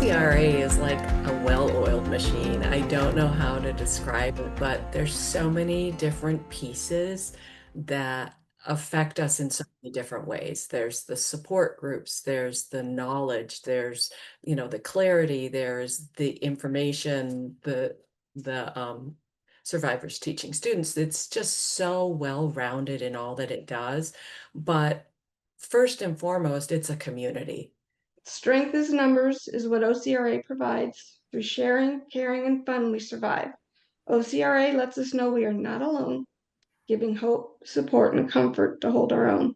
OCRA is like a well-oiled machine. I don't know how to describe it, but there's so many different pieces that affect us in so many different ways. There's the support groups, there's the knowledge, there's, the clarity, there's the information, the survivors teaching students. It's just so well-rounded in all that it does. But first and foremost, it's a community. Strength is numbers is what OCRA provides. Through sharing, caring, and fun, we survive. OCRA lets us know we are not alone, giving hope, support, and comfort to hold our own.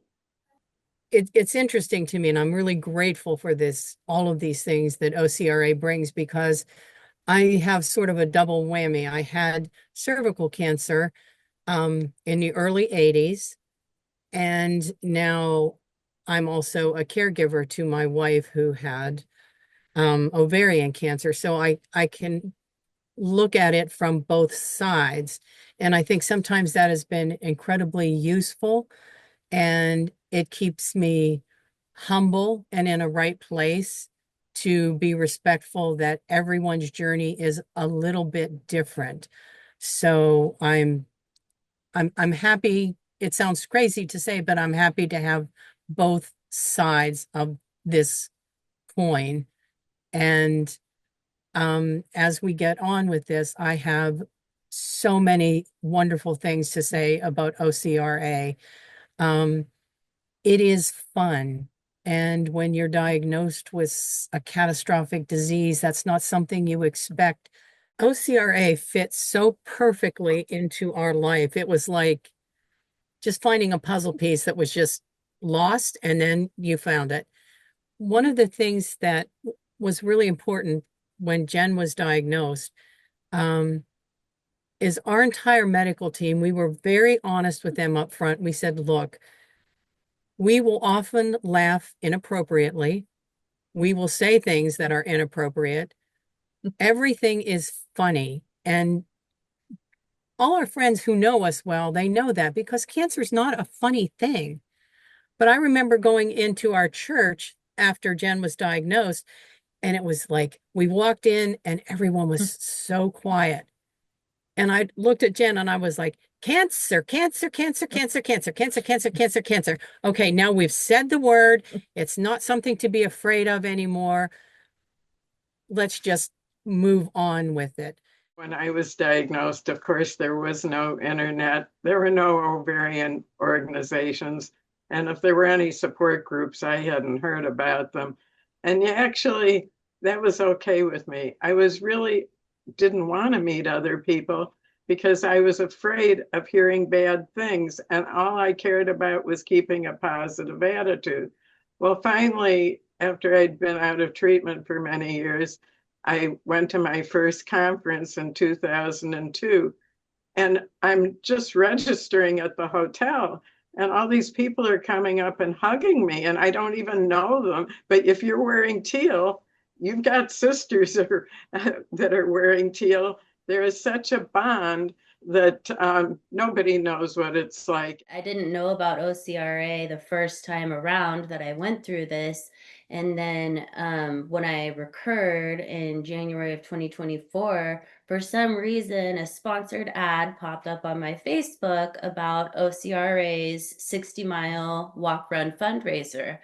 It's interesting to me, and I'm really grateful for all of these things that OCRA brings, because I have sort of a double whammy. I had cervical cancer in the early 80s, and now I'm also a caregiver to my wife who had ovarian cancer. So I can look at it from both sides. And I think sometimes that has been incredibly useful, and it keeps me humble and in a right place to be respectful that everyone's journey is a little bit different. So I'm happy. It sounds crazy to say, but I'm happy to have both sides of this coin. And as we get on with this, I have so many wonderful things to say about OCRA. It is fun. And when you're diagnosed with a catastrophic disease, that's not something you expect. OCRA fits so perfectly into our life. It was like just finding a puzzle piece that was just lost, and then you found it. One of the things that was really important when Jen was diagnosed is our entire medical team. We were very honest with them up front. We said, look, we will often laugh inappropriately. We will say things that are inappropriate. Everything is funny. And all our friends who know us well, they know that, because cancer is not a funny thing. But I remember going into our church after Jen was diagnosed, and it was like we walked in and everyone was so quiet. And I looked at Jen and I was like, cancer, cancer, cancer, cancer, cancer, cancer, cancer, cancer, cancer. Okay, now we've said the word. It's not something to be afraid of anymore. Let's just move on with it. When I was diagnosed, of course, there was no internet. There were no ovarian organizations. And if there were any support groups, I hadn't heard about them. And actually, that was okay with me. I was really didn't want to meet other people because I was afraid of hearing bad things. And all I cared about was keeping a positive attitude. Well, finally, after I'd been out of treatment for many years, I went to my first conference in 2002, and I'm just registering at the hotel, and all these people are coming up and hugging me, and I don't even know them. But if you're wearing teal, you've got sisters that are wearing teal. There is such a bond that nobody knows what it's like. I didn't know about OCRA the first time around that I went through this. And then when I recurred in January of 2024, for some reason, a sponsored ad popped up on my Facebook about OCRA's 60-mile walk run fundraiser.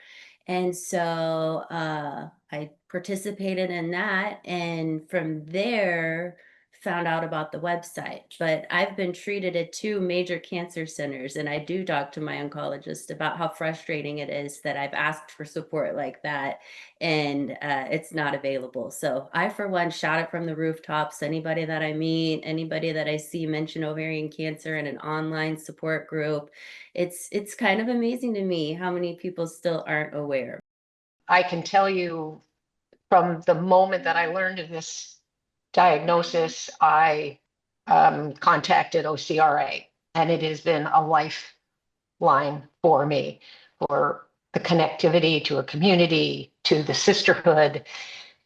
And so I participated in that. And from there, found out about the website. But I've been treated at two major cancer centers, and I do talk to my oncologist about how frustrating it is that I've asked for support like that and it's not available. So I, for one, shout it from the rooftops. Anybody that I meet, anybody that I see mention ovarian cancer in an online support group, it's kind of amazing to me how many people still aren't aware. I can tell you from the moment that I learned of this diagnosis, I contacted OCRA, and it has been a lifeline for me, for the connectivity to a community, to the sisterhood,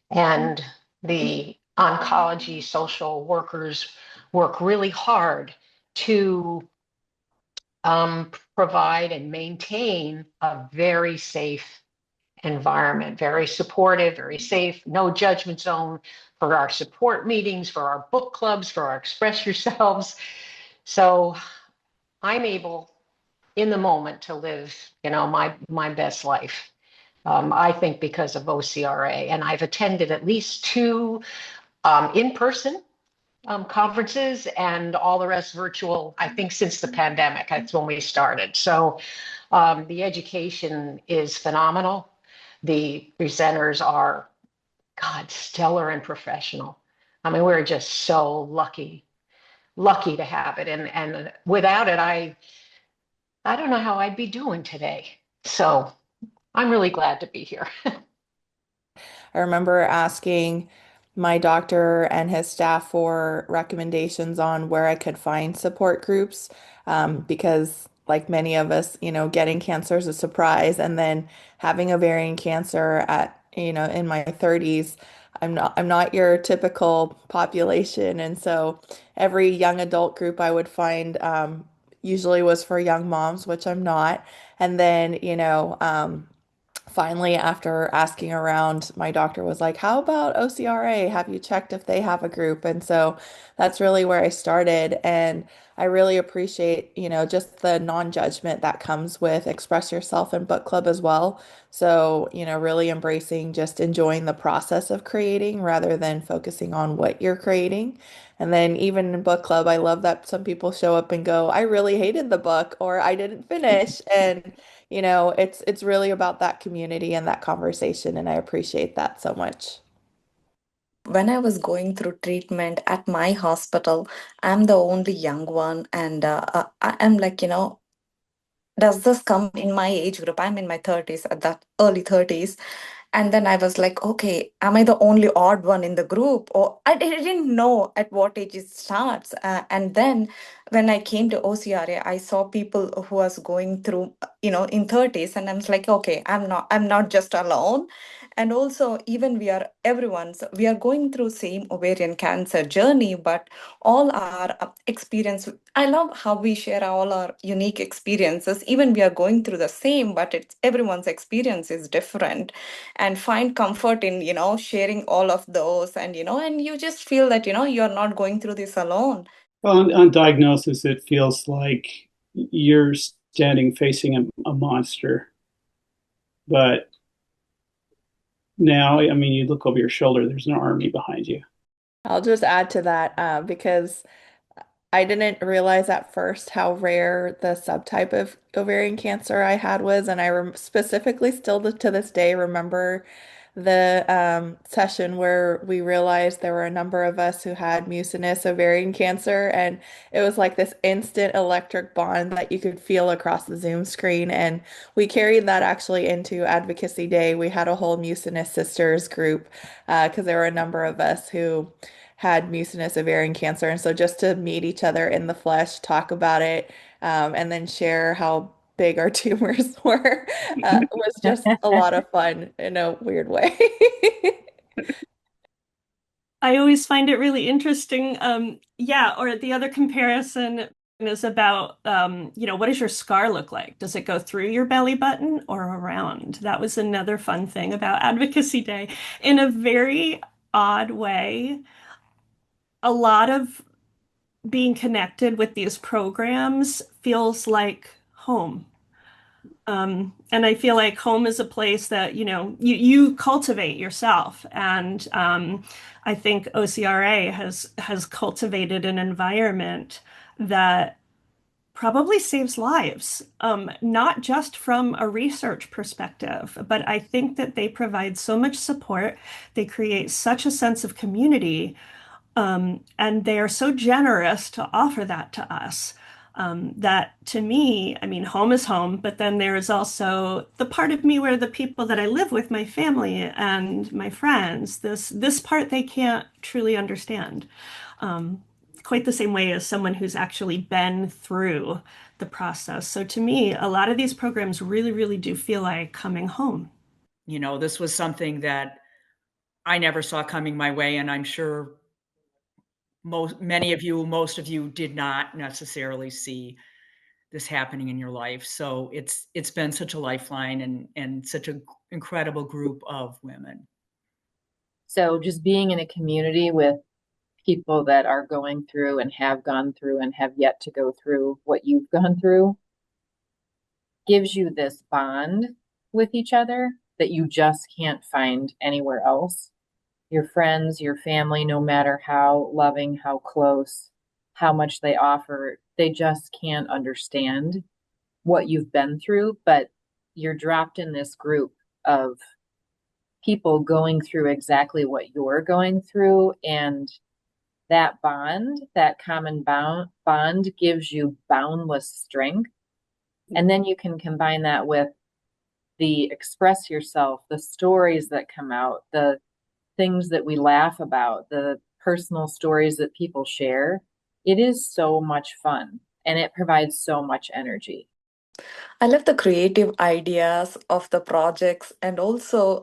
and the oncology social workers work really hard to provide and maintain a very safe environment, very supportive, very safe, no judgment zone for our support meetings, for our book clubs, for our express yourselves. So I'm able in the moment to live, my best life. I think because of OCRA, and I've attended at least 2 in-person conferences and all the rest virtual, I think since the pandemic. That's when we started. So the education is phenomenal. The presenters are, God, stellar and professional. I mean, we're just so lucky to have it. And without it, I don't know how I'd be doing today. So I'm really glad to be here. I remember asking my doctor and his staff for recommendations on where I could find support groups, because, like many of us, getting cancer is a surprise, and then having ovarian cancer at, in my 30s, I'm not your typical population, and so every young adult group I would find usually was for young moms, which I'm not, and then finally, after asking around, my doctor was like, "How about OCRA? Have you checked if they have a group?" And so that's really where I started. And I really appreciate, just the non-judgment that comes with Express Yourself and Book Club as well. So, really embracing just enjoying the process of creating rather than focusing on what you're creating. And then even in book club, I love that some people show up and go, "I really hated the book," or "I didn't finish." And it's really about that community and that conversation, and I appreciate that so much. When I was going through treatment at my hospital, I'm the only young one, and I'm like, does this come in my age group? I'm in my 30s, at that early 30s. And then I was like, okay, am I the only odd one in the group? Or I didn't know at what age it starts. And then when I came to OCRA, I saw people who was going through, in 30s, and I was like, okay, I'm not just alone. And also, even we are going through same ovarian cancer journey, but all our experience. I love how we share all our unique experiences. Even we are going through the same, but it's everyone's experience is different, and find comfort in sharing all of those, and and you just feel that you're not going through this alone. Well, on diagnosis, it feels like you're standing facing a monster. But now, I mean, you look over your shoulder, there's an army behind you. I'll just add to that because I didn't realize at first how rare the subtype of ovarian cancer I had was, and I specifically still to this day remember the session where we realized there were a number of us who had mucinous ovarian cancer, and it was like this instant electric bond that you could feel across the Zoom screen, and we carried that actually into Advocacy Day. We had a whole mucinous sisters group because there were a number of us who had mucinous ovarian cancer. And so just to meet each other in the flesh, talk about it, and then share how big our tumors were was just a lot of fun in a weird way. I always find it really interesting. Yeah, or the other comparison is about, what does your scar look like? Does it go through your belly button or around? That was another fun thing about Advocacy Day. In a very odd way, a lot of being connected with these programs feels like home. And I feel like home is a place that, you cultivate yourself. And I think OCRA has cultivated an environment that probably saves lives, not just from a research perspective, but I think that they provide so much support. They create such a sense of community, and they are so generous to offer that to us. That to me, I mean, home is home, but then there is also the part of me where the people that I live with, my family and my friends, this part they can't truly understand. Quite the same way as someone who's actually been through the process. So to me, a lot of these programs really, really do feel like coming home. This was something that I never saw coming my way, and I'm sure most of you did not necessarily see this happening in your life. So it's been such a lifeline and such an incredible group of women. So just being in a community with people that are going through and have gone through and have yet to go through what you've gone through gives you this bond with each other that you just can't find anywhere else. Your friends, your family, no matter how loving, how close, how much they offer, they just can't understand what you've been through, but you're dropped in this group of people going through exactly what you're going through, and that bond, that common bond gives you boundless strength. And then you can combine that with the express yourself, the stories that come out, the things that we laugh about, the personal stories that people share. It is so much fun and it provides so much energy. I love the creative ideas of the projects and also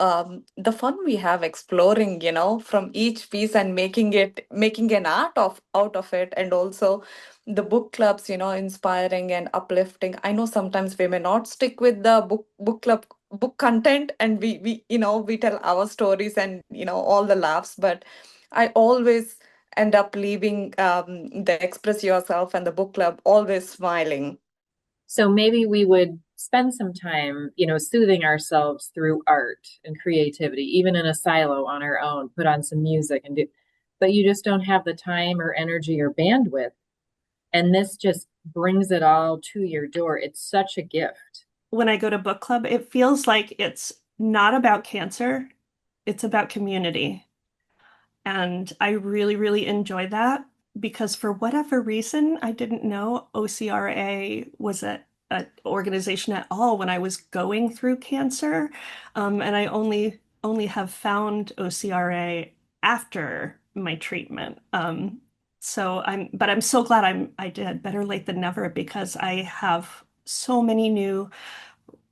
the fun we have exploring, from each piece and making an art of out of it, and also the book clubs, inspiring and uplifting. I know sometimes we may not stick with the book club book content, and we tell our stories and all the laughs, but I always end up leaving the express yourself and the book club always smiling. So maybe we would spend some time, soothing ourselves through art and creativity, even in a silo on our own, put on some music and do, but you just don't have the time or energy or bandwidth. And this just brings it all to your door. It's such a gift. When I go to book club, it feels like it's not about cancer, it's about community. And I really, really enjoy that because for whatever reason, I didn't know OCRA was a organization at all when I was going through cancer. And I only have found OCRA after my treatment. But I'm so glad I did. Better late than never, because I have so many new,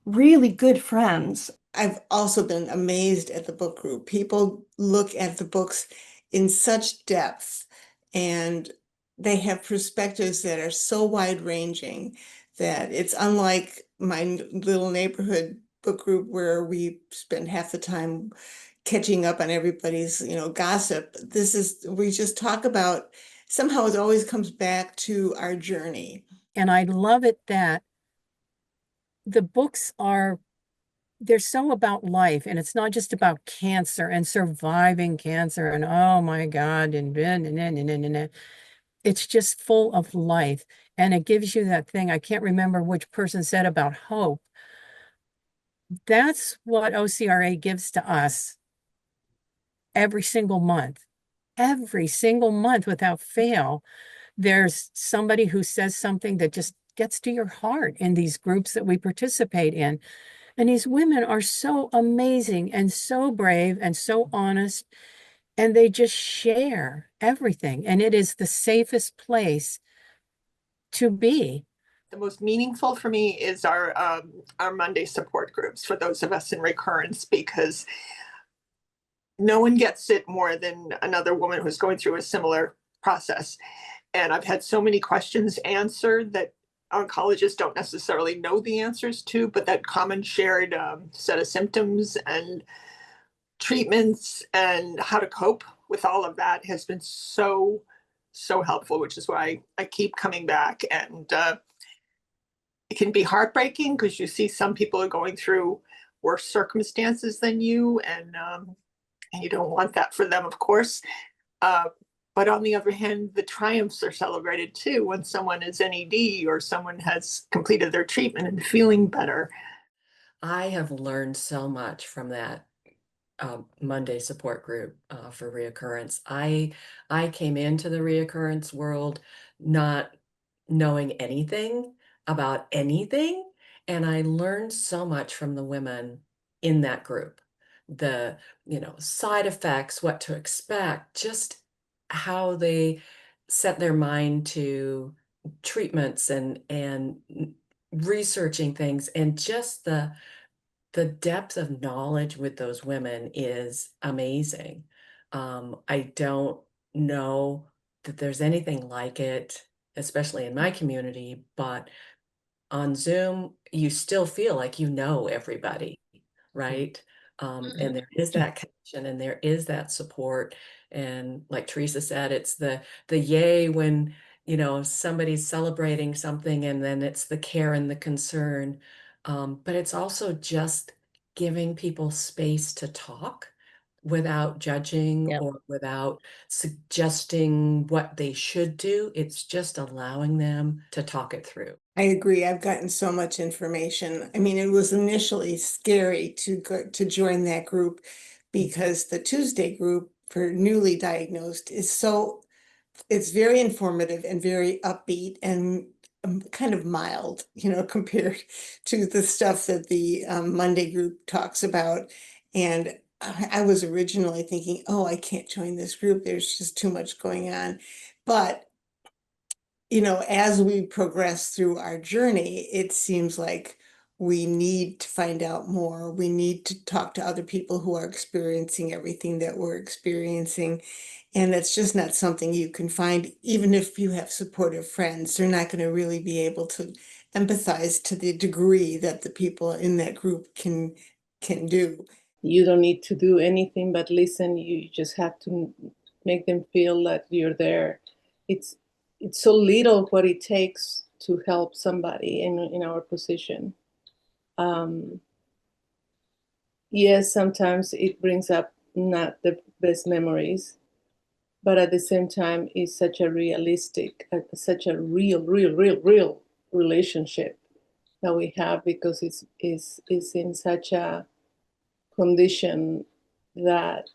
really good friends. I've also been amazed at the book group. People look at the books in such depth, and they have perspectives that are so wide-ranging that it's unlike my little neighborhood book group where we spend half the time catching up on everybody's, gossip. We just talk about, somehow it always comes back to our journey. And I love it that the books they're so about life, and it's not just about cancer and surviving cancer and oh my God, and it's just full of life. And it gives you that thing. I can't remember which person said about hope. That's what OCRA gives to us every single month. Every single month without fail, there's somebody who says something that just gets to your heart in these groups that we participate in. And these women are so amazing and so brave and so honest, and they just share everything. And it is the safest place to be. The most meaningful for me is our Monday support groups for those of us in recurrence, because no one gets it more than another woman who's going through a similar process. And I've had so many questions answered that oncologists don't necessarily know the answers to, but that common shared set of symptoms and treatments and how to cope with all of that has been so helpful, which is why I keep coming back. And it can be heartbreaking because you see some people are going through worse circumstances than you, and you don't want that for them, of course. But on the other hand, the triumphs are celebrated too when someone is NED or someone has completed their treatment and feeling better. I have learned so much from that Monday support group for reoccurrence. I came into the reoccurrence world not knowing anything about anything, and I learned so much from the women in that group. The, side effects, what to expect, just how they set their mind to treatments and researching things, and just the depth of knowledge with those women is amazing. I don't know that there's anything like it, especially in my community, but on Zoom, you still feel like you know everybody, right? And there is that connection and there is that support. And like Teresa said, it's the yay when, somebody's celebrating something, and then it's the care and the concern. But it's also just giving people space to talk without judging Yep. or without suggesting what they should do. It's just allowing them to talk it through. I agree. I've gotten so much information. I mean, it was initially scary to go to join that group because the Tuesday group for newly diagnosed is it's very informative and very upbeat and kind of mild, compared to the stuff that the Monday group talks about. And I was originally thinking, oh, I can't join this group. There's just too much going on. But as we progress through our journey, it seems like we need to find out more. We need to talk to other people who are experiencing everything that we're experiencing. And that's just not something you can find, even if you have supportive friends. They're not going to really be able to empathize to the degree that the people in that group can do. You don't need to do anything but listen. You just have to make them feel that you're there. It's so little what it takes to help somebody in our position. Yes, sometimes it brings up not the best memories, but at the same time, it's such a realistic, such a real relationship that we have, because it's in such a condition that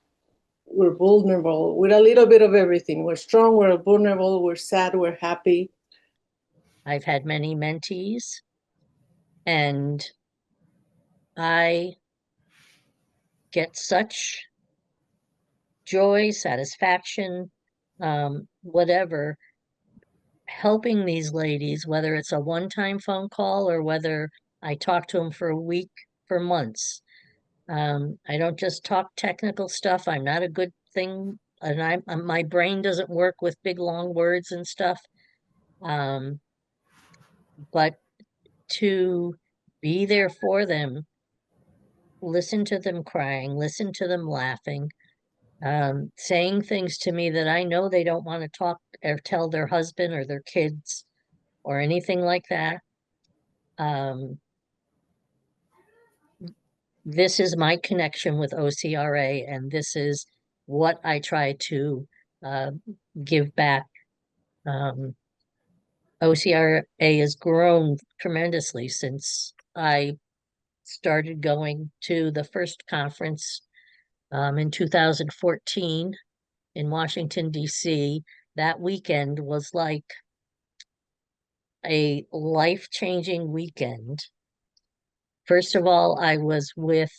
we're vulnerable with a little bit of everything. We're strong, we're vulnerable, we're sad, we're happy. I've had many mentees, and I get such joy, satisfaction, whatever, helping these ladies, whether it's a one-time phone call or whether I talk to them for a week, for months. I don't just talk technical stuff. I'm not a good thing, and my brain doesn't work with big long words and stuff. But to be there for them, listen to them crying, listen to them laughing, saying things to me that I know they don't want to talk or tell their husband or their kids or anything like that. This is my connection with OCRA, and this is what I try to give back. OCRA has grown tremendously since I started going to the first conference in 2014 in Washington, D.C. That weekend was like a life-changing weekend. First of all, I was with,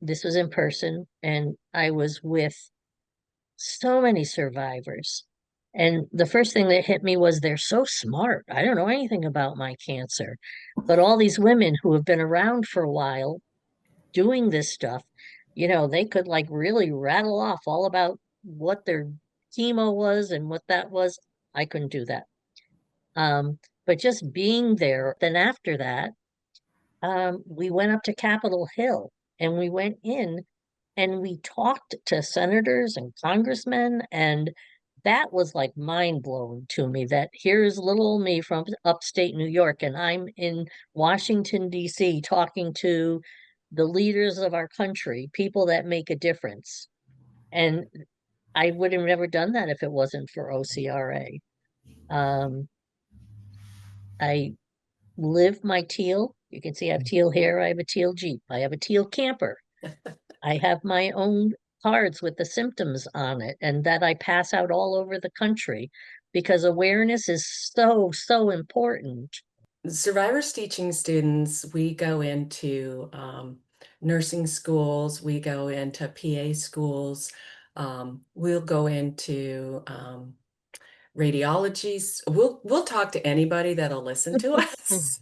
this was in person, and I was with so many survivors. And the first thing that hit me was they're so smart. I don't know anything about my cancer, but all these women who have been around for a while doing this stuff, they could like really rattle off all about what their chemo was and what that was. I couldn't do that. But just being there, then after that, we went up to Capitol Hill and we went in and we talked to senators and congressmen, and that was like mind blowing to me that here's little old me from upstate New York, and I'm in Washington, D.C., talking to the leaders of our country, people that make a difference. And I would have never done that if it wasn't for OCRA. I live my teal. You can see I have teal hair. I have a teal Jeep. I have a teal camper. I have my own cards with the symptoms on it, and that I pass out all over the country because awareness is so important. Survivors teaching students, we go into nursing schools, we go into PA schools, we'll go into radiologies. We'll talk to anybody that'll listen to us.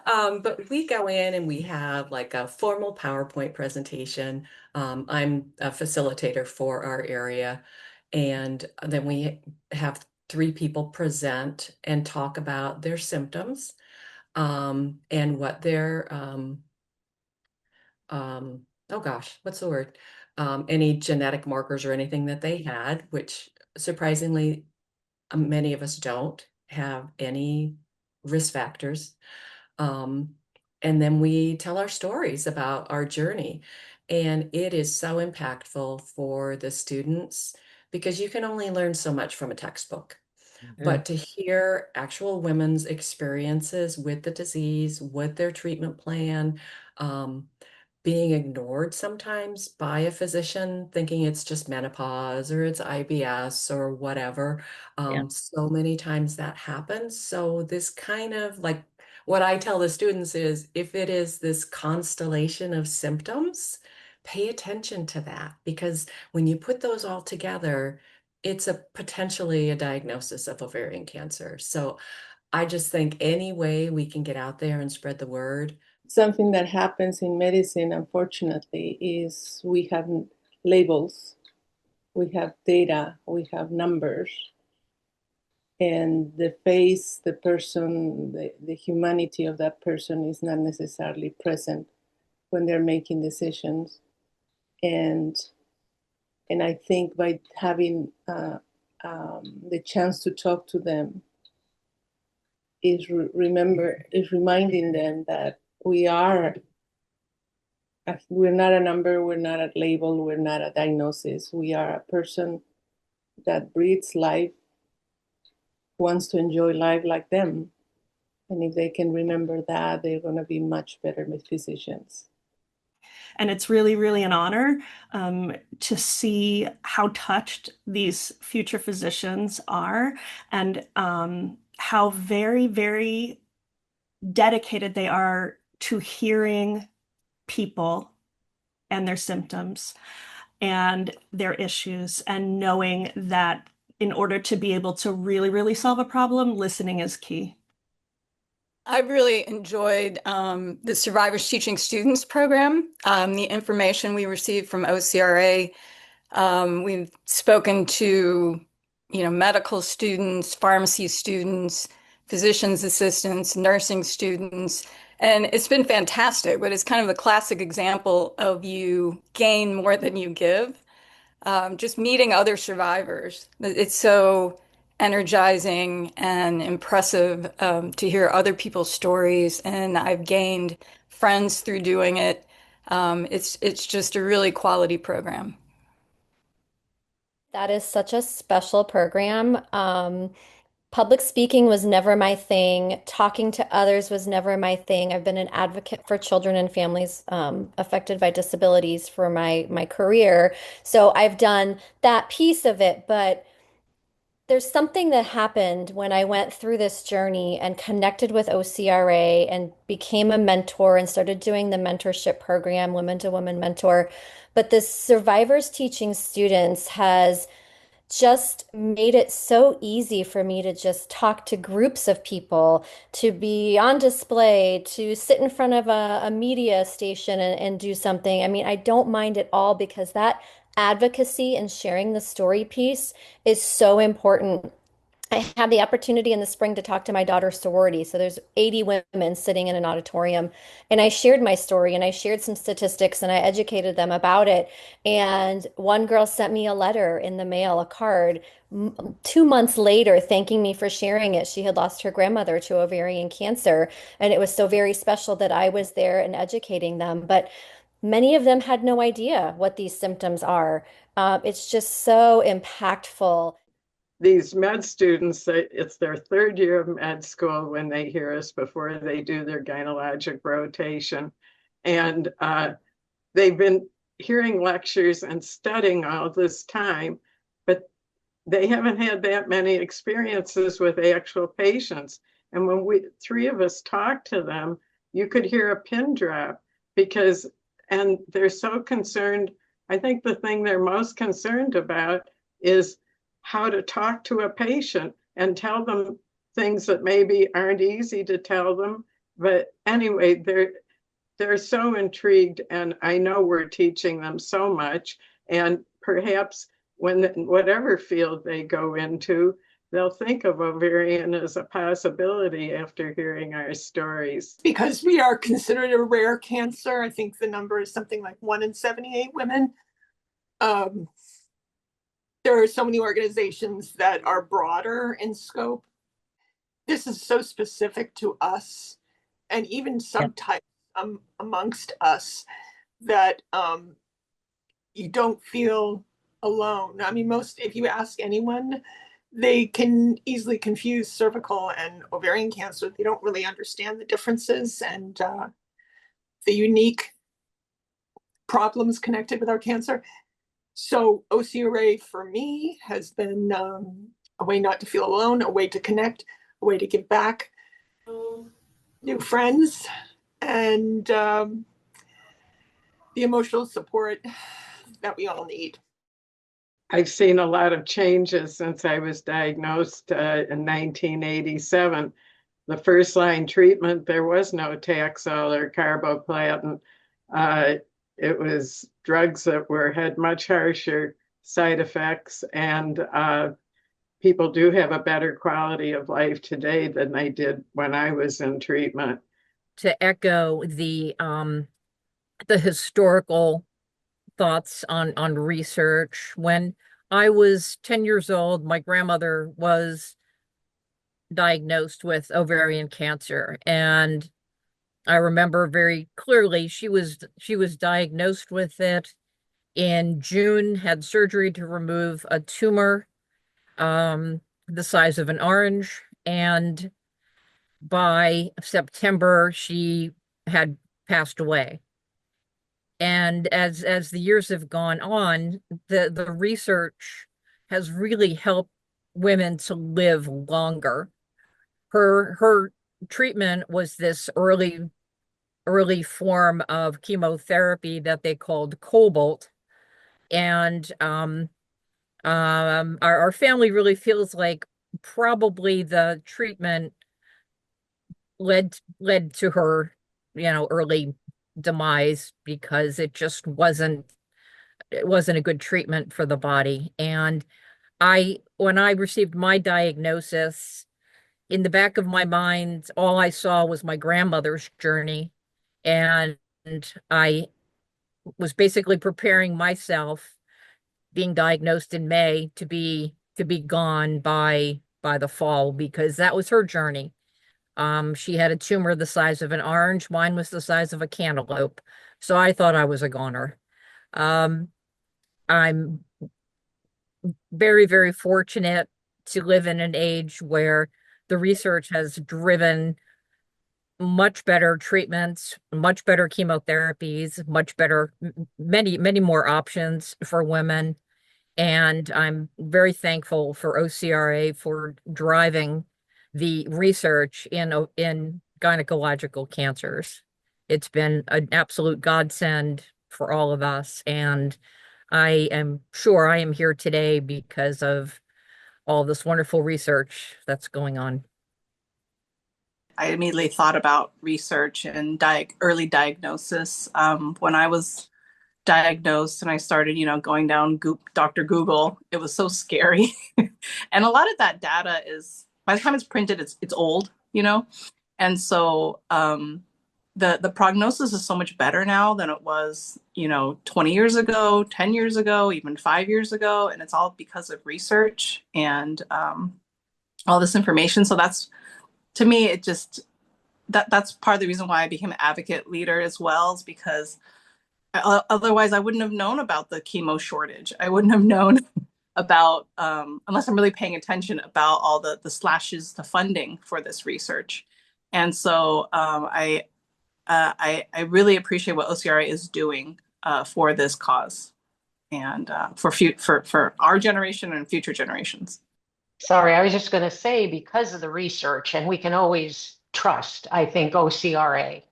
But we go in and we have like a formal PowerPoint presentation. I'm a facilitator for our area. And then we have 3 people present and talk about their symptoms, and what their, oh gosh, what's the word? Any genetic markers or anything that they had, which surprisingly, many of us don't have any risk factors. Um, and then we tell our stories about our journey. And it is so impactful for the students because you can only learn so much from a textbook. But to hear actual women's experiences with the disease, with their treatment plan, um, being ignored sometimes by a physician, thinking it's just menopause or it's IBS or whatever. Yeah. So many times that happens. So this kind of like what I tell the students is if it is this constellation of symptoms, pay attention to that because when you put those all together, it's a potentially a diagnosis of ovarian cancer. So I just think any way we can get out there and spread the word. Something that happens in medicine, unfortunately, is we have labels, we have data, we have numbers, and the face, the person, the humanity of that person is not necessarily present when they're making decisions. And I think by having the chance to talk to them is reminding them that we're not a number, we're not a label, we're not a diagnosis. We are a person that breathes life, wants to enjoy life like them. And if they can remember that, they're going to be much better physicians. And it's really, really an honor to see how touched these future physicians are and how very, very dedicated they are to hearing people and their symptoms and their issues, and knowing that in order to be able to really, really solve a problem, listening is key. I've really enjoyed the Survivors Teaching Students program, the information we received from OCRA. We've spoken to, medical students, pharmacy students, physician's assistants, nursing students, and it's been fantastic. But it's kind of a classic example of you gain more than you give. Just meeting other survivors. It's so energizing and impressive to hear other people's stories, and I've gained friends through doing it. It's just a really quality program. That is such a special program. Public speaking was never my thing. Talking to others was never my thing. I've been an advocate for children and families affected by disabilities for my career. So I've done that piece of it, but there's something that happened when I went through this journey and connected with OCRA and became a mentor and started doing the mentorship program, Women to Women Mentor. But the Survivors Teaching Students has just made it so easy for me to just talk to groups of people, to be on display, to sit in front of a media station and do something. I mean, I don't mind at all because that advocacy and sharing the story piece is so important. I had the opportunity in the spring to talk to my daughter's sorority. So there's 80 women sitting in an auditorium, and I shared my story and I shared some statistics and I educated them about it. And one girl sent me a letter in the mail, a card, 2 months later, thanking me for sharing it. She had lost her grandmother to ovarian cancer, and it was so very special that I was there and educating them. But many of them had no idea what these symptoms are. It's just so impactful. These med students, it's their third year of med school when they hear us before they do their gynecologic rotation. And they've been hearing lectures and studying all this time, but they haven't had that many experiences with actual patients. And when three of us talked to them, you could hear a pin drop and they're so concerned. I think the thing they're most concerned about is how to talk to a patient and tell them things that maybe aren't easy to tell them. But anyway, they're so intrigued, and I know we're teaching them so much. And perhaps whatever field they go into, they'll think of ovarian as a possibility after hearing our stories. Because we are considered a rare cancer. I think the number is something like 1 in 78 women. There are so many organizations that are broader in scope. This is so specific to us and even subtypes amongst us that you don't feel alone. I mean, if you ask anyone, they can easily confuse cervical and ovarian cancer. They don't really understand the differences and the unique problems connected with our cancer. So OCRA for me has been a way not to feel alone, a way to connect, a way to give back, new friends, and the emotional support that we all need. I've seen a lot of changes since I was diagnosed in 1987. The first line treatment, there was no Taxol or carboplatin. It was drugs that had much harsher side effects, and people do have a better quality of life today than they did when I was in treatment. To echo the historical thoughts on research, when I was 10 years old, my grandmother was diagnosed with ovarian cancer, and I remember very clearly she was diagnosed with it in June, had surgery to remove a tumor the size of an orange, and by September she had passed away. And as the years have gone on, the research has really helped women to live longer. Her treatment was this early form of chemotherapy that they called cobalt. And our family really feels like probably the treatment led to her, early demise, because it just wasn't a good treatment for the body. And when I received my diagnosis, in the back of my mind, all I saw was my grandmother's journey. And I was basically preparing myself, being diagnosed in May, to be gone by the fall, because that was her journey. She had a tumor the size of an orange. Mine was the size of a cantaloupe. So I thought I was a goner. I'm very, very fortunate to live in an age where the research has driven much better treatments, much better chemotherapies, many, many more options for women. And I'm very thankful for OCRA for driving the research in gynecological cancers. It's been an absolute godsend for all of us. And I am sure I am here today because of all this wonderful research that's going on. I immediately thought about research and early diagnosis. When I was diagnosed and I started, going down Dr. Google, it was so scary. And a lot of that data is, by the time it's printed, it's old, And so the prognosis is so much better now than it was, 20 years ago, 10 years ago, even 5 years ago. And it's all because of research and all this information. So that's, to me, it just, that's part of the reason why I became an advocate leader as well, is because otherwise I wouldn't have known about the chemo shortage. I wouldn't have known about, unless I'm really paying attention, about all the slashes to funding for this research. And so I really appreciate what OCRA is doing for this cause and for our generation and future generations. Sorry, I was just going to say, because of the research, and we can always trust, I think, OCRA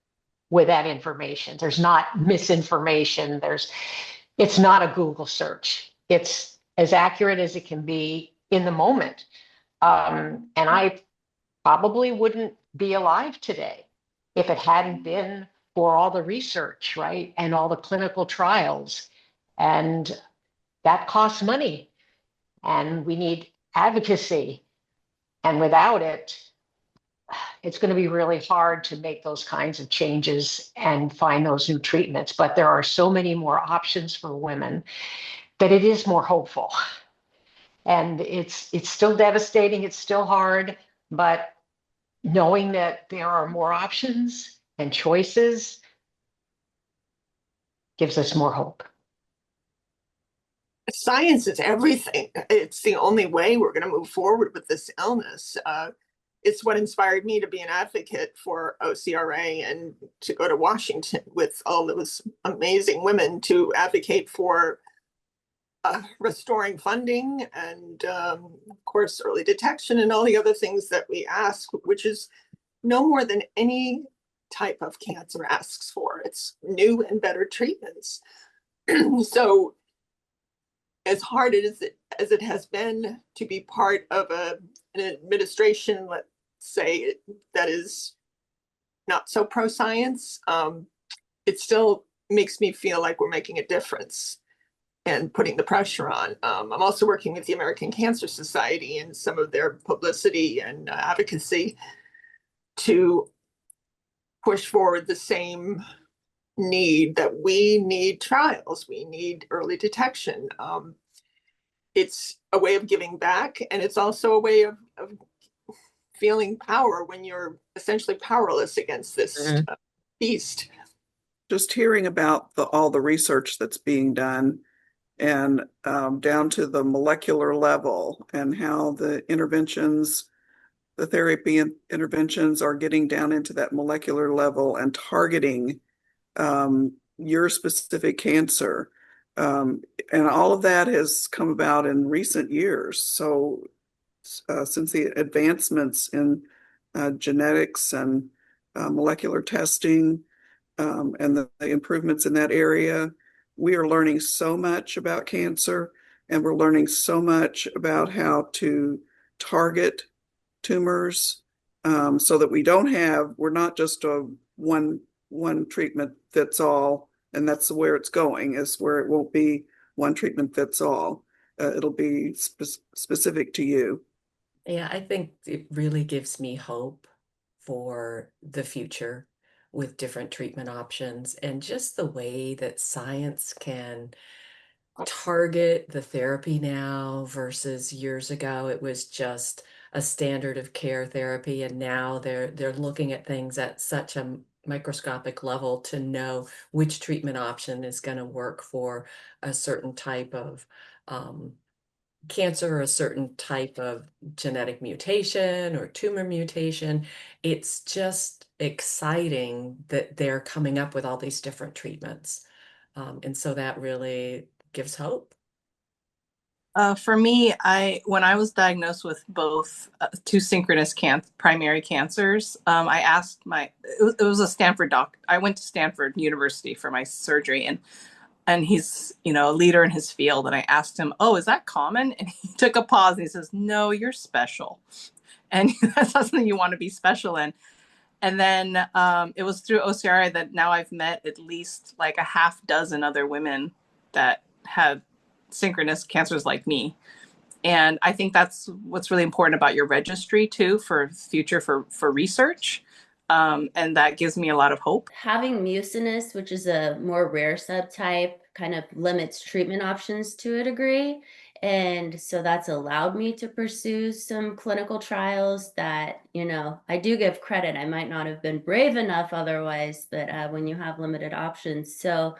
with that information. There's not misinformation. It's not a Google search. It's as accurate as it can be in the moment. And I probably wouldn't be alive today if it hadn't been for all the research, right? And all the clinical trials. And that costs money. And we need advocacy. And without it, it's going to be really hard to make those kinds of changes and find those new treatments. But there are so many more options for women that it is more hopeful. And it's still devastating, it's still hard, but knowing that there are more options and choices gives us more hope. Science is everything. It's the only way we're going to move forward with this illness. It's what inspired me to be an advocate for OCRA and to go to Washington with all those amazing women to advocate for restoring funding and, of course, early detection and all the other things that we ask, which is no more than any type of cancer asks for. It's new and better treatments. So as hard as it has been to be part of an administration, let's say, that is not so pro-science, it still makes me feel like we're making a difference and putting the pressure on. I'm also working with the American Cancer Society and some of their publicity and advocacy to push forward the same need that we need trials, we need early detection. It's a way of giving back, and it's also a way of feeling power when you're essentially powerless against this beast. Just hearing about all the research that's being done and down to the molecular level and how the therapy interventions are getting down into that molecular level and targeting your specific cancer. And all of that has come about in recent years. So since the advancements in genetics and molecular testing and the improvements in that area, we are learning so much about cancer, and we're learning so much about how to target tumors so that we're not just a one treatment fits all, and that's where it's going, is where it won't be one treatment fits all. It'll be specific to you. Yeah, I think it really gives me hope for the future with different treatment options and just the way that science can target the therapy now versus years ago. It was just a standard of care therapy, and now they're looking at things at such a microscopic level to know which treatment option is going to work for a certain type of cancer or a certain type of genetic mutation or tumor mutation. It's just exciting that they're coming up with all these different treatments. And so that really gives hope. For me, when I was diagnosed with both two synchronous primary cancers, I asked it was a Stanford doc. I went to Stanford University for my surgery, and he's, a leader in his field. And I asked him, "Oh, is that common?" And he took a pause and he says, "No, you're special." And that's not something you want to be special in. And then it was through OCRA that now I've met at least like a half dozen other women that have synchronous cancers like me. And I think that's what's really important about your registry too, for future for research. And that gives me a lot of hope. Having mucinous, which is a more rare subtype, kind of limits treatment options to a degree. And so that's allowed me to pursue some clinical trials that, I do give credit. I might not have been brave enough otherwise, but when you have limited options. So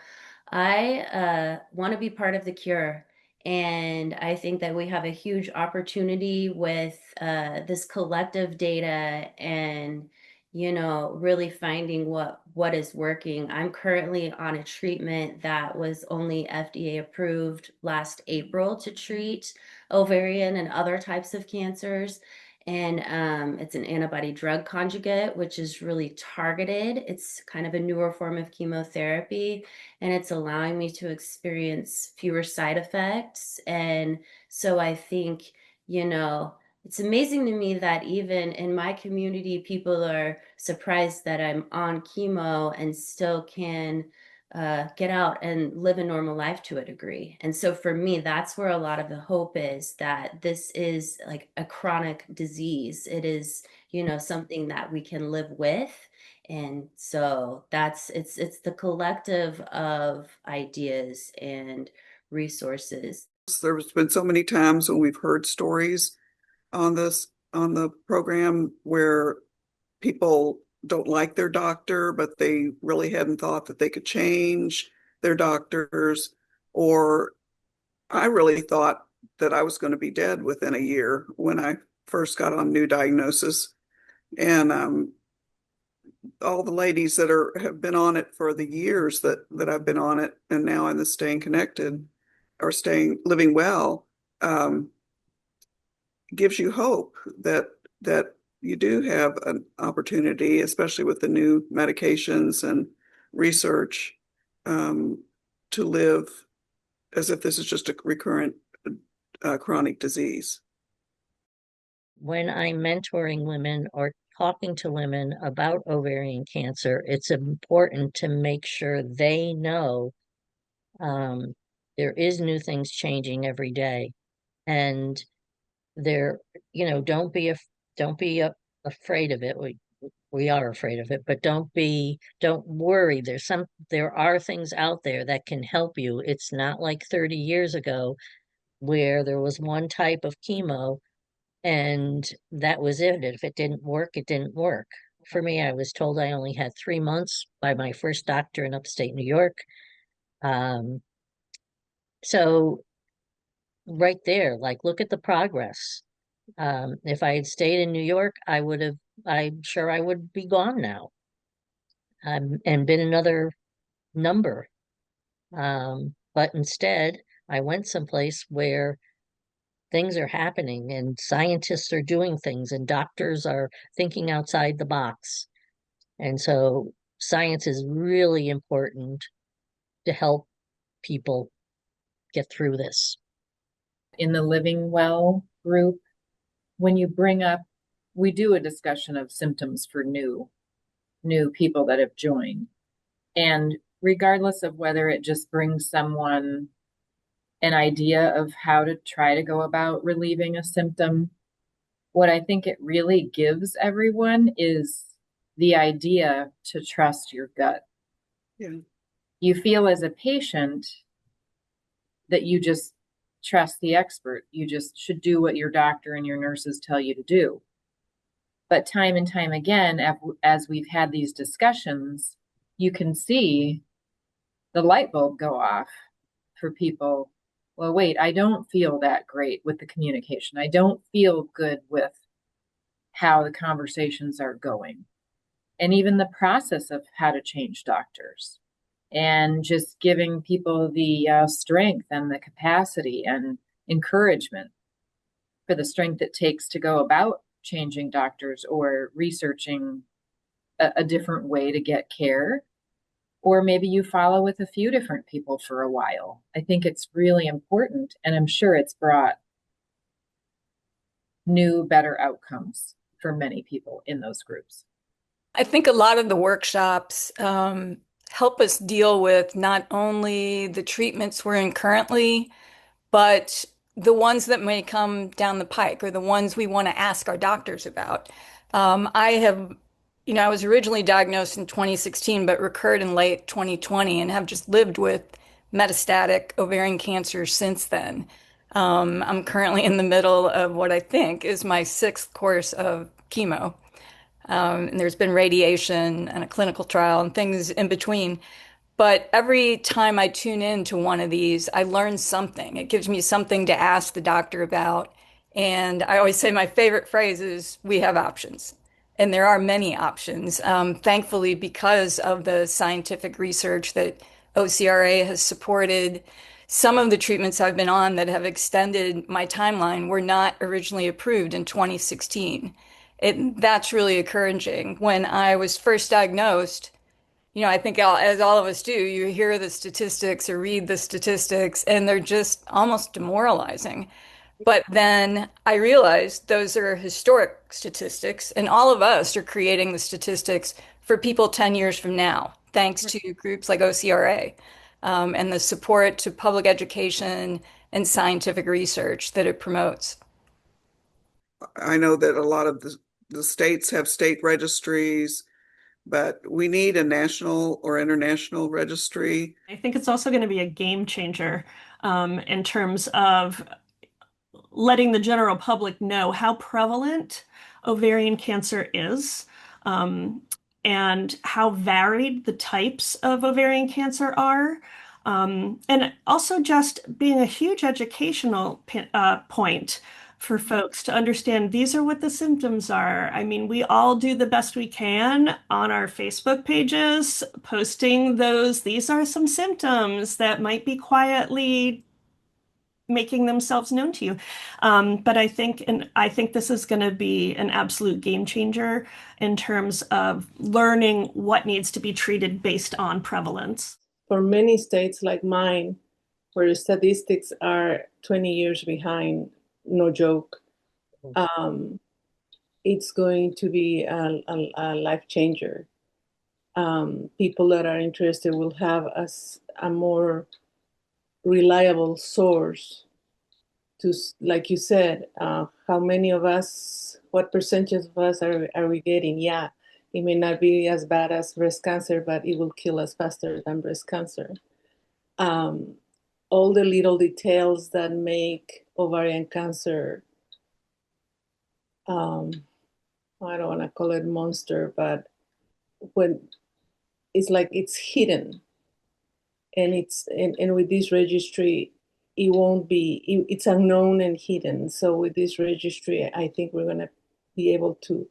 I want to be part of the cure. And I think that we have a huge opportunity with this collective data and, really finding what is working. I'm currently on a treatment that was only FDA approved last April to treat ovarian and other types of cancers. And it's an antibody drug conjugate, which is really targeted. It's kind of a newer form of chemotherapy, and it's allowing me to experience fewer side effects. And so I think, it's amazing to me that even in my community, people are surprised that I'm on chemo and still can get out and live a normal life to a degree. And so for me, that's where a lot of the hope is, that this is like a chronic disease. It is, something that we can live with. And so it's the collective of ideas and resources. There's been so many times when we've heard stories on the program where people don't like their doctor, but they really hadn't thought that they could change their doctors. Or I really thought that I was going to be dead within a year when I first got on new diagnosis. And all the ladies that have been on it for the years that I've been on it, and now in the staying connected or living well, gives you hope that you do have an opportunity, especially with the new medications and research, to live as if this is just a recurrent chronic disease. When I'm mentoring women or talking to women about ovarian cancer, it's important to make sure they know there is new things changing every day, and there, don't be afraid of it. We are afraid of it, but don't worry. There are things out there that can help you. It's not like 30 years ago where there was one type of chemo and that was it. If it didn't work, it didn't work. For me, I was told I only had 3 months by my first doctor in upstate New York. So right there, like, look at the progress. If I had stayed in New York, I'm sure I would be gone now, and been another number. But instead, I went someplace where things are happening and scientists are doing things and doctors are thinking outside the box. And so science is really important to help people get through this. In the Living Well group, when you bring up, we do a discussion of symptoms for new people that have joined. And regardless of whether it just brings someone an idea of how to try to go about relieving a symptom, what I think it really gives everyone is the idea to trust your gut. Yeah. You feel as a patient that you just trust the expert. You just should do what your doctor and your nurses tell you to do. But time and time again, as we've had these discussions, you can see the light bulb go off for people. Well, wait, I don't feel that great with the communication. I don't feel good with how the conversations are going. And even the process of how to change doctors, and just giving people the strength and the capacity and encouragement for the strength it takes to go about changing doctors or researching a different way to get care. Or maybe you follow with a few different people for a while. I think it's really important, and I'm sure it's brought new, better outcomes for many people in those groups. I think a lot of the workshops help us deal with not only the treatments we're in currently, but the ones that may come down the pike or the ones we want to ask our doctors about. I was originally diagnosed in 2016, but recurred in late 2020 and have just lived with metastatic ovarian cancer since then. I'm currently in the middle of what I think is my 6th course of chemo. And there's been radiation and a clinical trial and things in between. But every time I tune in to one of these, I learn something. It gives me something to ask the doctor about. And I always say my favorite phrase is, we have options. And there are many options. Thankfully, because of the scientific research that OCRA has supported, some of the treatments I've been on that have extended my timeline were not originally approved in 2016. That's really encouraging. When I was first diagnosed, I think as all of us do, you hear the statistics or read the statistics, and they're just almost demoralizing. But then I realized those are historic statistics, and all of us are creating the statistics for people 10 years from now thanks to groups like OCRA, and the support to public education and scientific research that it promotes. I know that a lot of the states have state registries, but we need a national or international registry. I think it's also going to be a game changer in terms of letting the general public know how prevalent ovarian cancer is, and how varied the types of ovarian cancer are. And also just being a huge educational point for folks to understand these are what the symptoms are. I mean, we all do the best we can on our Facebook pages, posting these are some symptoms that might be quietly making themselves known to you. But I think this is going to be an absolute game changer in terms of learning what needs to be treated based on prevalence. For many states like mine, where the statistics are 20 years behind, no joke, it's going to be a life changer. People that are interested will have a more reliable source to, like you said, how many of us, what percentage of us are we getting? Yeah, it may not be as bad as breast cancer, but it will kill us faster than breast cancer. All the little details that make ovarian cancer, I don't want to call it monster, but when it's like it's hidden, and with this registry, it won't be, it's unknown and hidden. So with this registry, I think we're going to be able to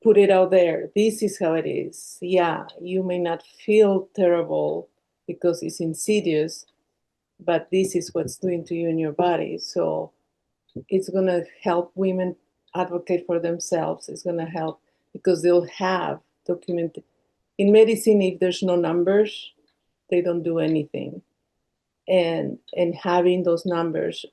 put it out there. This is how it is. Yeah, you may not feel terrible because it's insidious, but this is what's doing to you in your body. So it's going to help women advocate for themselves. It's going to help because they'll have documented. In medicine, if there's no numbers, they don't do anything. And having those numbers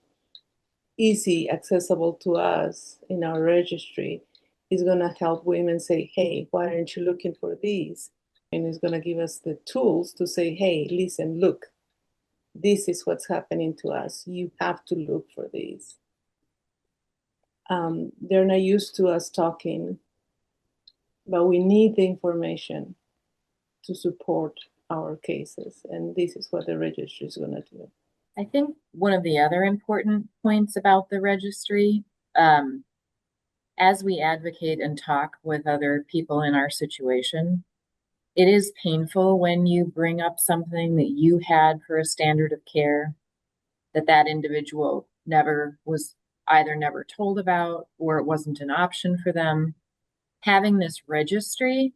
easy, accessible to us in our registry is going to help women say, hey, why aren't you looking for these? And it's going to give us the tools to say, hey, listen, look, this is what's happening to us. You have to look for these. They're not used to us talking, but we need the information to support our cases. And this is what the registry is going to do. I think one of the other important points about the registry, as we advocate and talk with other people in our situation, it is painful when you bring up something that you had for a standard of care that individual either never told about or it wasn't an option for them. Having this registry,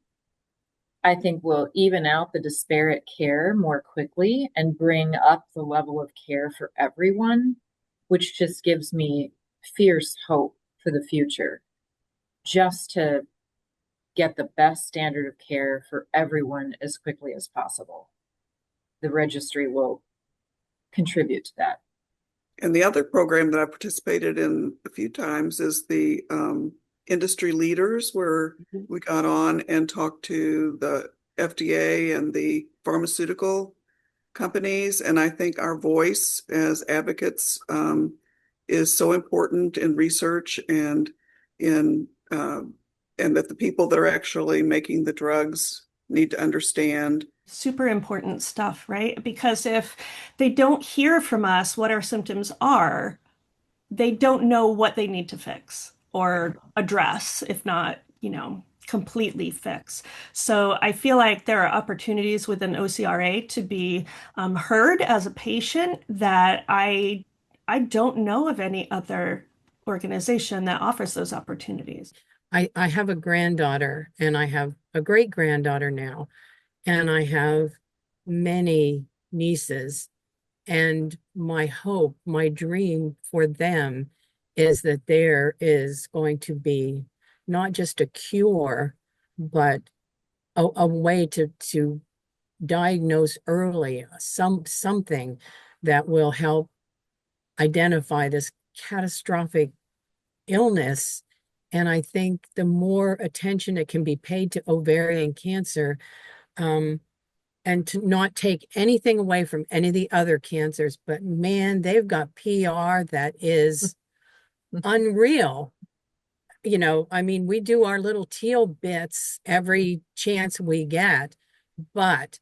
I think, will even out the disparate care more quickly and bring up the level of care for everyone, which just gives me fierce hope for the future, just to get the best standard of care for everyone as quickly as possible. The registry will contribute to that. And the other program that I participated in a few times is the industry leaders, where we got on and talked to the FDA and the pharmaceutical companies. And I think our voice as advocates is so important in research and that the people that are actually making the drugs need to understand. Super important stuff, right? Because if they don't hear from us what our symptoms are, they don't know what they need to fix or address, if not, completely fix. So I feel like there are opportunities within OCRA to be heard as a patient that I don't know of any other organization that offers those opportunities. I have a granddaughter and I have a great granddaughter now, and I have many nieces. And my hope, my dream for them is that there is going to be not just a cure, but a way to diagnose early something that will help identify this catastrophic illness. And I think the more attention that can be paid to ovarian cancer, and to not take anything away from any of the other cancers, but man, they've got PR that is unreal. I mean, we do our little teal bits every chance we get, but,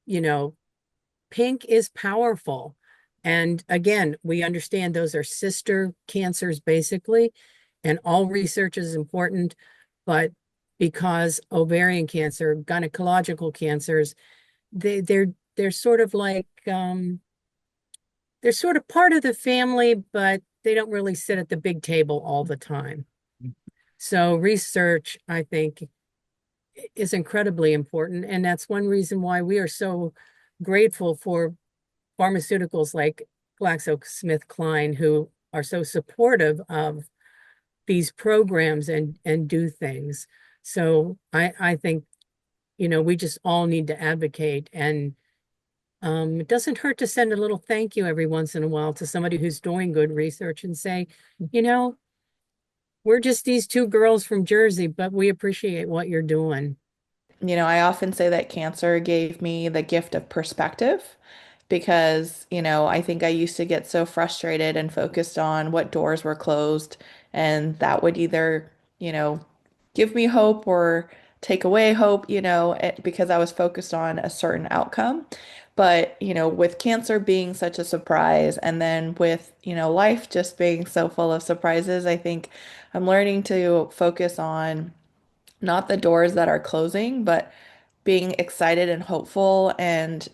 you know, pink is powerful. And again, we understand those are sister cancers basically, and all research is important, but because ovarian cancer, gynecological cancers, they're sort of like they're sort of part of the family, but they don't really sit at the big table all the time. So research, I think, is incredibly important. And that's one reason why we are so grateful for pharmaceuticals like GlaxoSmithKline, who are so supportive of these programs and do things. So I think, we just all need to advocate, and it doesn't hurt to send a little thank you every once in a while to somebody who's doing good research and say, you know, we're just these two girls from Jersey, but we appreciate what you're doing. I often say that cancer gave me the gift of perspective because, I think I used to get so frustrated and focused on what doors were closed, and that would either, give me hope or take away hope, because I was focused on a certain outcome. But, with cancer being such a surprise, and then with, life just being so full of surprises, I think I'm learning to focus on not the doors that are closing, but being excited and hopeful and,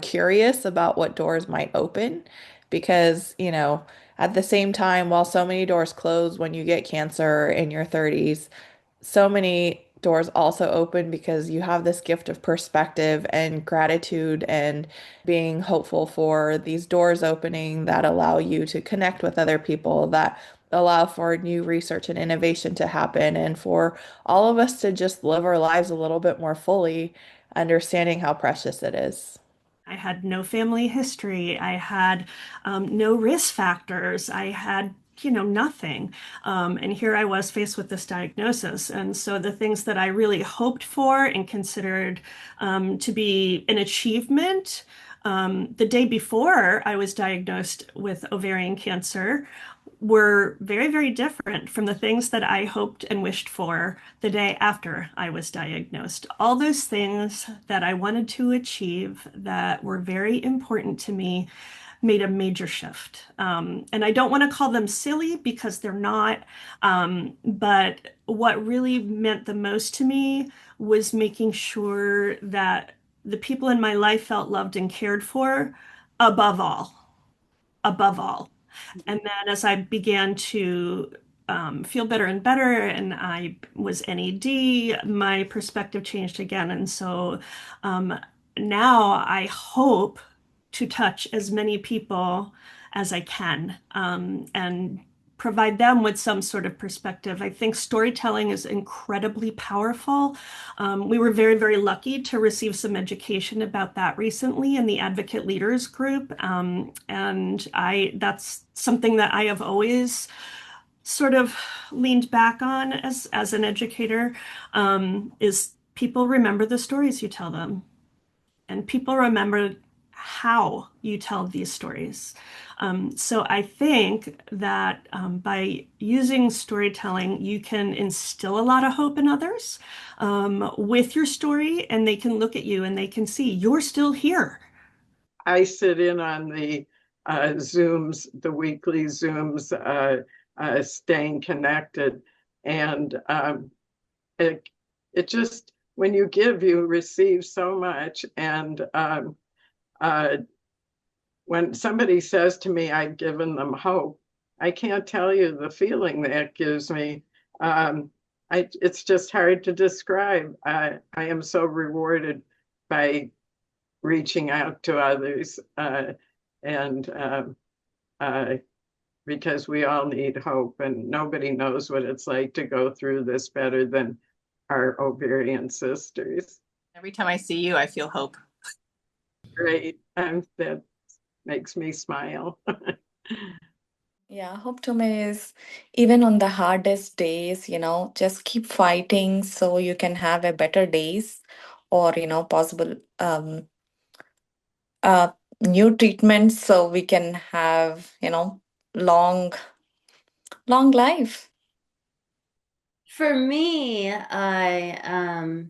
curious about what doors might open. Because, at the same time, while so many doors close when you get cancer in your 30s, so many doors also open because you have this gift of perspective and gratitude and being hopeful for these doors opening that allow you to connect with other people, that allow for new research and innovation to happen, and for all of us to just live our lives a little bit more fully, understanding how precious it is. I had no family history. I had no risk factors. I had, nothing. And here I was faced with this diagnosis. And so the things that I really hoped for and considered to be an achievement, the day before I was diagnosed with ovarian cancer, were very, very different from the things that I hoped and wished for the day after I was diagnosed. All those things that I wanted to achieve that were very important to me made a major shift. And I don't want to call them silly because they're not. But what really meant the most to me was making sure that the people in my life felt loved and cared for above all, above all. And then as I began to feel better and better, and I was NED, my perspective changed again. And so um, now I hope to touch as many people as I can and provide them with some sort of perspective. I think storytelling is incredibly powerful. We were very, very lucky to receive some education about that recently in the Advocate Leaders Group. And that's something that I have always sort of leaned back on as an educator, is people remember the stories you tell them, and people remember how you tell these stories. So I think that by using storytelling, you can instill a lot of hope in others with your story, and they can look at you and they can see you're still here. I sit in on the Zooms, the weekly Zooms, staying connected. And it just, when you give, you receive so much. And when somebody says to me, I've given them hope, I can't tell you the feeling that gives me. It's just hard to describe. I am so rewarded by reaching out to others, and because we all need hope, and nobody knows what it's like to go through this better than our ovarian sisters. Every time I see you, I feel hope. Great. That makes me smile. Yeah, hope to me is even on the hardest days, just keep fighting so you can have a better days. or possible uh, new treatments so we can have long life? For me, I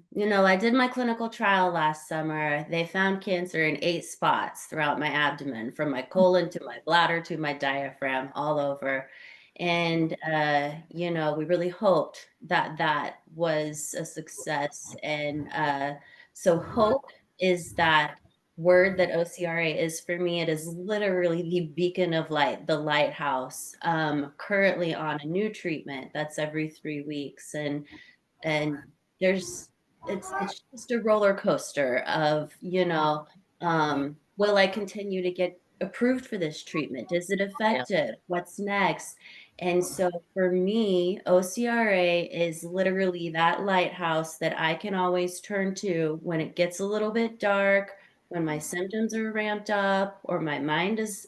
did my clinical trial last summer. They found cancer in 8 spots throughout my abdomen, from my colon to my bladder to my diaphragm, all over. And, we really hoped that that was a success. And so hope is that word that OCRA is for me. It is literally the beacon of light, the lighthouse. Currently on a new treatment that's every 3 weeks, and there's it's just a roller coaster of will I continue to get approved for this treatment? Is it effective? What's next? And so for me, OCRA is literally that lighthouse that I can always turn to when it gets a little bit dark, when my symptoms are ramped up, or my mind is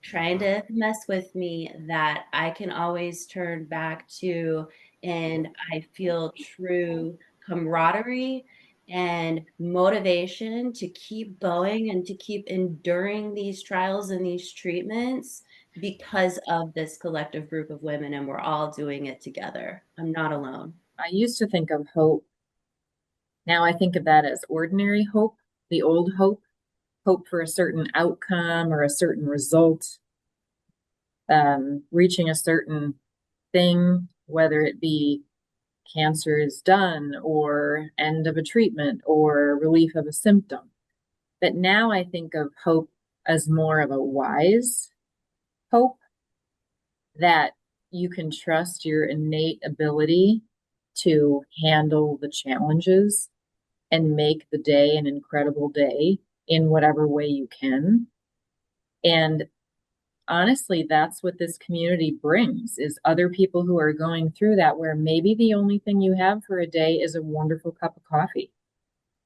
trying to mess with me, that I can always turn back to, and I feel true camaraderie and motivation to keep going and to keep enduring these trials and these treatments because of this collective group of women, and we're all doing it together. I'm not alone. I used to think of hope. Now I think of that as ordinary hope, the old hope, hope for a certain outcome or a certain result, reaching a certain thing, whether it be cancer is done or end of a treatment or relief of a symptom. But now I think of hope as more of a wise hope, that you can trust your innate ability to handle the challenges and make the day an incredible day in whatever way you can. And honestly, that's what this community brings, is other people who are going through that, where maybe the only thing you have for a day is a wonderful cup of coffee.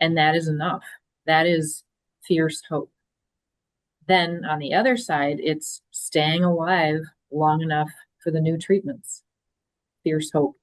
And that is enough. That is fierce hope. Then on the other side, it's staying alive long enough for the new treatments. Fierce hope.